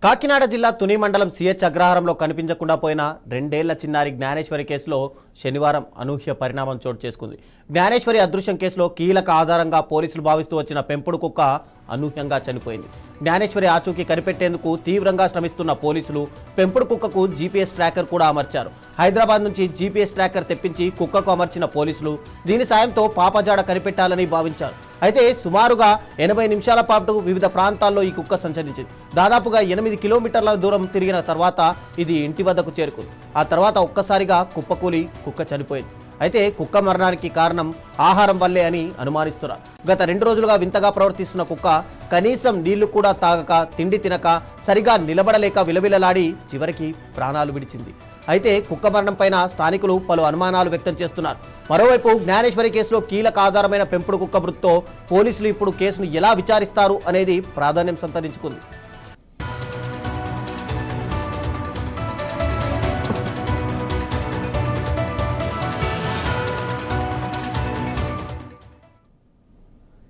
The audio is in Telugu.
కాకినాడ జిల్లా తుని మండలం సిహెచ్ అగ్రహారంలో కనిపించకుండా పోయిన 2 ఏళ్ల చిన్నారి జ్ఞానేశ్వరి కేసులో శనివారం అనూహ్య పరిణామం చోటు చేసుకుంది. జ్ఞానేశ్వరి అదృశ్యం కేసులో కీలక ఆధారంగా పోలీసులు భావిస్తూ వచ్చిన పెంపుడు కుక్క అనూహ్యంగా చనిపోయింది. జ్ఞానేశ్వరి ఆచూకీ కనిపెట్టేందుకు తీవ్రంగా శ్రమిస్తున్న పోలీసులు పెంపుడు కుక్కకు జీపీఎస్ ట్రాకర్ కూడా అమర్చారు. హైదరాబాద్ నుంచి జీపీఎస్ ట్రాకర్ తెప్పించి కుక్కకు అమర్చిన పోలీసులు దీని సాయంతో పాపజాడ కనిపెట్టాలని భావించారు. అయితే సుమారుగా 80 నిమిషాల పాటు వివిధ ప్రాంతాల్లో ఈ కుక్క సంచరించింది. దాదాపుగా 8 కిలోమీటర్ల దూరం తిరిగిన తర్వాత ఇది ఇంటి వద్దకు చేరుకుంది. ఆ తర్వాత ఒక్కసారిగా కుప్పకూలి కుక్క చనిపోయింది. అయితే కుక్క మరణానికి కారణం ఆహారం వల్లే అని అనుమానిస్తున్నారు. గత 2 రోజులుగా వింతగా ప్రవర్తిస్తున్న కుక్క కనీసం నీళ్లు కూడా తాగక, తిండి తినక, సరిగా నిలబడలేక విలవిలలాడి చివరికి ప్రాణాలు విడిచింది. అయితే కుక్క మరణం పైన స్థానికులు పలు అనుమానాలు వ్యక్తం చేస్తున్నారు. మరోవైపు జ్ఞానేశ్వరి కేసులో కీలక ఆధారమైన పెంపుడు కుక్క మృతితో పోలీసులు ఇప్పుడు కేసును ఎలా విచారిస్తారు అనేది ప్రాధాన్యం సంతరించుకుంది.